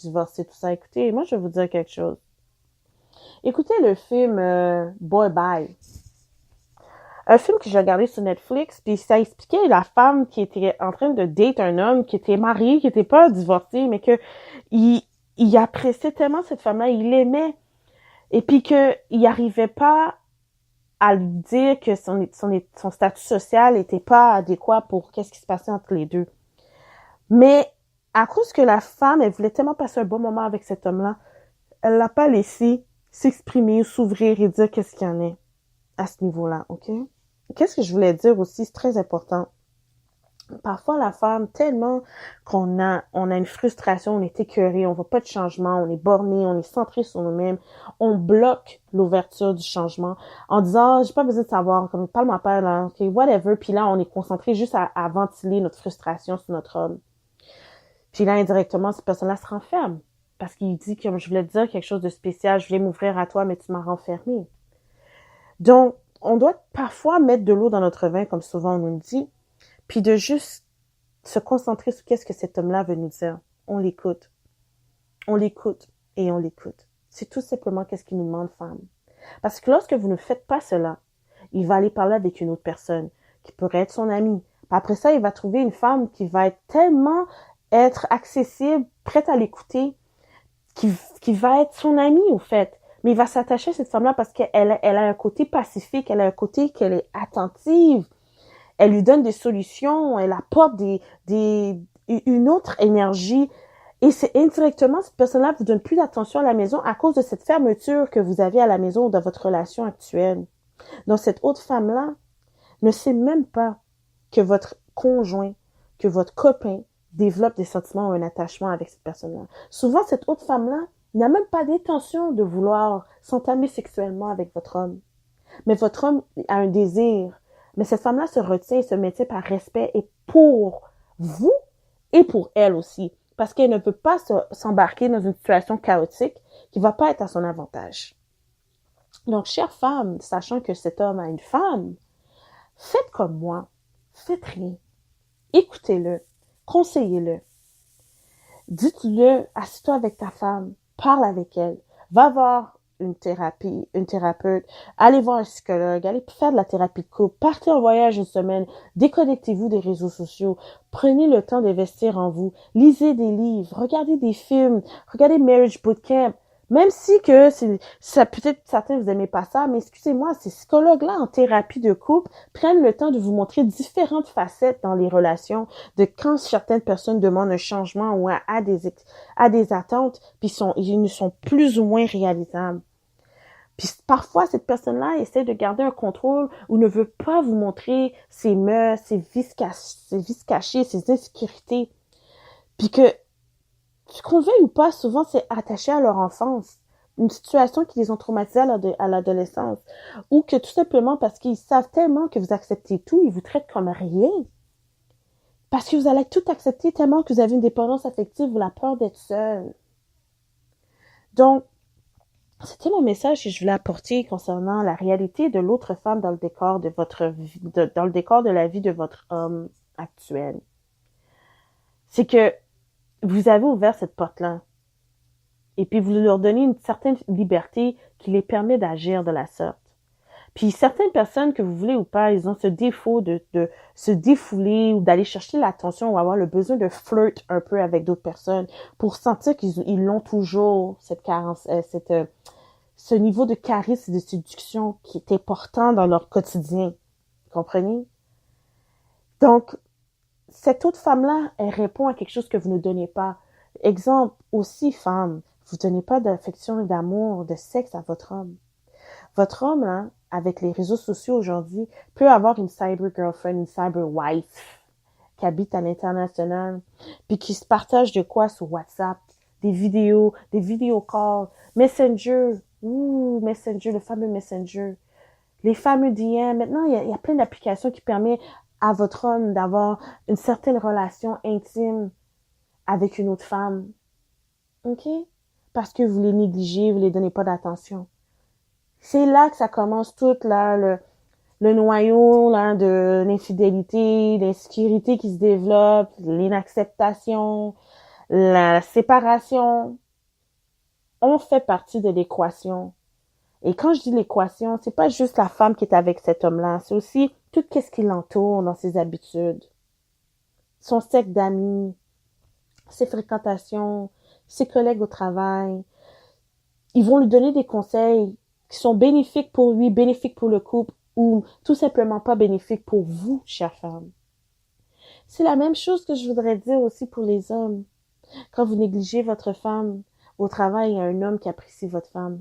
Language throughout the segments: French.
divorcer, tout ça. Écoutez, moi, je vais vous dire quelque chose. Écoutez le film Boy Bye. Un film que j'ai regardé sur Netflix, puis ça expliquait la femme qui était en train de date un homme qui était marié, qui était pas divorcé, mais que il, il appréciait tellement cette femme-là, il l'aimait, et puis qu'il n'arrivait pas à lui dire que son statut social n'était pas adéquat pour qu'est-ce qui se passait entre les deux. Mais à cause que la femme, elle voulait tellement passer un bon moment avec cet homme-là, elle l'a pas laissé s'exprimer, s'ouvrir et dire qu'est-ce qu'il y en est à ce niveau-là, ok? Qu'est-ce que je voulais dire aussi, c'est très important. Parfois, la femme, tellement on a une frustration, on est écœuré, on voit pas de changement, on est borné, on est centré sur nous-mêmes, on bloque l'ouverture du changement en disant, j'ai pas besoin de savoir, comme parle-moi pas, là, ok, whatever, puis là, on est concentré juste à ventiler notre frustration sur notre homme. Puis là, indirectement, cette personne-là se renferme parce qu'il dit, comme je voulais te dire quelque chose de spécial, je voulais m'ouvrir à toi, mais tu m'as renfermé. Donc, on doit parfois mettre de l'eau dans notre vin, comme souvent on nous le dit, puis de juste se concentrer sur qu'est-ce que cet homme-là veut nous dire. On l'écoute. On l'écoute et on l'écoute. C'est tout simplement qu'est-ce qu'il nous demande, femme. Parce que lorsque vous ne faites pas cela, il va aller parler avec une autre personne qui pourrait être son amie. Puis après ça, il va trouver une femme qui va être accessible, prête à l'écouter, qui va être son amie, au fait. Mais il va s'attacher à cette femme-là parce qu'elle a un côté pacifique, elle a un côté qu'elle est attentive. Elle lui donne des solutions, elle apporte une autre énergie. Et c'est indirectement, cette personne-là vous donne plus d'attention à la maison à cause de cette fermeture que vous avez à la maison ou dans votre relation actuelle. Donc, cette autre femme-là ne sait même pas que votre conjoint, que votre copain développe des sentiments ou un attachement avec cette personne-là. Souvent, cette autre femme-là n'a même pas d'intention de vouloir s'entamer sexuellement avec votre homme. Mais votre homme a un désir. Mais cette femme-là se retient et se maintient par respect et pour vous et pour elle aussi. Parce qu'elle ne peut pas s'embarquer dans une situation chaotique qui ne va pas être à son avantage. Donc, chère femme, sachant que cet homme a une femme, faites comme moi. Faites rien. Écoutez-le. Conseillez-le. Dites-le, assis-toi avec ta femme. Parle avec elle. Va voir une thérapeute, allez voir un psychologue, allez faire de la thérapie de couple, partez en voyage une semaine, déconnectez-vous des réseaux sociaux, prenez le temps d'investir en vous, lisez des livres, regardez des films, regardez Marriage Bootcamp, même si que ça peut-être certains vous aimez pas ça, mais excusez-moi, ces psychologues-là en thérapie de couple prennent le temps de vous montrer différentes facettes dans les relations, de quand certaines personnes demandent un changement ou à des attentes, puis ils ne sont plus ou moins réalisables. Puis parfois, cette personne-là essaie de garder un contrôle ou ne veut pas vous montrer ses mœurs, ses vices cachés, ses insécurités. Puis que, qu'on le veuille ou pas, souvent c'est attaché à leur enfance. Une situation qui les ont traumatisés à l'adolescence. Ou que tout simplement parce qu'ils savent tellement que vous acceptez tout, ils vous traitent comme rien. Parce que vous allez tout accepter tellement que vous avez une dépendance affective ou la peur d'être seul. Donc, c'était mon message que je voulais apporter concernant la réalité de l'autre femme dans le décor de dans le décor de la vie de votre homme actuel. C'est que vous avez ouvert cette porte-là. Et puis vous leur donnez une certaine liberté qui les permet d'agir de la sorte. Puis certaines personnes, que vous voulez ou pas, ils ont ce défaut de se défouler ou d'aller chercher l'attention ou avoir le besoin de flirt un peu avec d'autres personnes pour sentir qu'ils l'ont toujours, cette carence, ce niveau de charisme et de séduction qui est important dans leur quotidien. Vous comprenez? Donc, cette autre femme-là, elle répond à quelque chose que vous ne donnez pas. Exemple, aussi, femme, vous ne donnez pas d'affection et d'amour, de sexe à votre homme. Votre homme, là, avec les réseaux sociaux aujourd'hui, peut avoir une cyber girlfriend, une cyber wife qui habite à l'international, puis qui se partage de quoi sur WhatsApp, des vidéo calls, Messenger, Messenger, le fameux Messenger, les fameux DM. Maintenant, il y a plein d'applications qui permettent à votre homme d'avoir une certaine relation intime avec une autre femme. OK? Parce que vous les négligez, vous les donnez pas d'attention. C'est là que ça commence tout, là, le noyau, là, de l'infidélité, l'insécurité qui se développe, l'inacceptation, La séparation, on fait partie de l'équation. Et quand je dis l'équation, c'est pas juste la femme qui est avec cet homme-là, c'est aussi tout ce qui l'entoure dans ses habitudes. Son cercle d'amis, ses fréquentations, ses collègues au travail. Ils vont lui donner des conseils qui sont bénéfiques pour lui, bénéfiques pour le couple, ou tout simplement pas bénéfiques pour vous, chère femme. C'est la même chose que je voudrais dire aussi pour les hommes. Quand vous négligez votre femme au travail, il y a un homme qui apprécie votre femme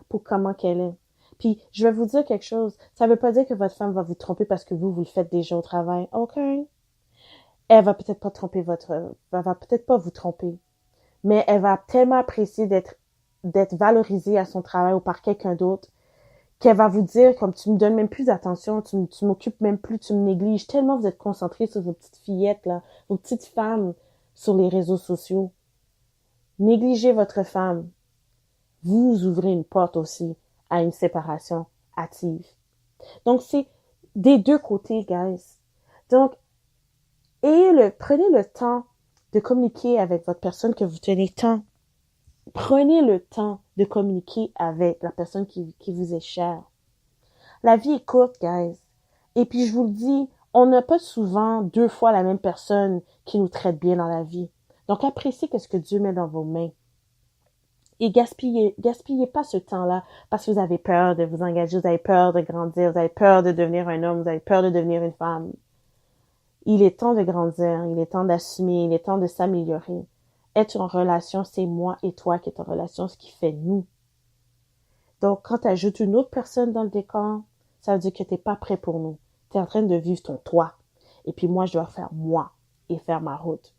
pour comment qu'elle est. Puis, je vais vous dire quelque chose. Ça veut pas dire que votre femme va vous tromper parce que vous le faites déjà au travail. OK? Elle va peut-être pas tromper elle va peut-être pas vous tromper. Mais elle va tellement apprécier d'être valorisée à son travail ou par quelqu'un d'autre qu'elle va vous dire comme tu me donnes même plus d'attention, tu m'occupes même plus, tu me négliges, tellement vous êtes concentré sur vos petites fillettes, là, vos petites femmes sur les réseaux sociaux. Négligez votre femme. Vous ouvrez une porte aussi à une séparation hâtive. Donc, c'est des deux côtés, guys. Donc, prenez le temps de communiquer avec votre personne que vous tenez tant. Prenez le temps de communiquer avec la personne qui vous est chère. La vie est courte, guys. Et puis, je vous le dis, on n'a pas souvent 2 fois la même personne qui nous traite bien dans la vie. Donc, appréciez ce que Dieu met dans vos mains. Et gaspillez pas ce temps-là parce que vous avez peur de vous engager, vous avez peur de grandir, vous avez peur de devenir un homme, vous avez peur de devenir une femme. Il est temps de grandir, il est temps d'assumer, il est temps de s'améliorer. Être en relation, c'est moi et toi qui est en relation, ce qui fait nous. Donc, quand tu ajoutes une autre personne dans le décor, ça veut dire que tu n'es pas prêt pour nous. Tu es en train de vivre ton toi. Et puis moi, je dois faire moi et faire ma route.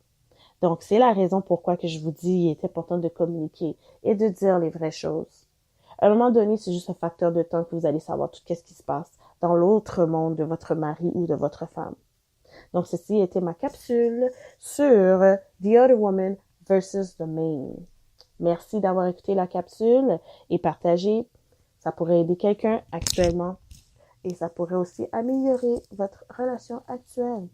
Donc, c'est la raison pourquoi que je vous dis il est important de communiquer et de dire les vraies choses. À un moment donné, c'est juste un facteur de temps que vous allez savoir tout ce qui se passe dans l'autre monde de votre mari ou de votre femme. Donc, ceci était ma capsule sur The Other Woman versus the Man. Merci d'avoir écouté la capsule et partagé. Ça pourrait aider quelqu'un actuellement et ça pourrait aussi améliorer votre relation actuelle.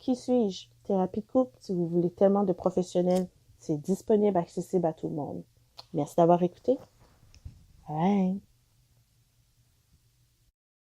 Qui suis-je? Thérapie de couple, si vous voulez tellement de professionnels, c'est disponible, accessible à tout le monde. Merci d'avoir écouté. Bye.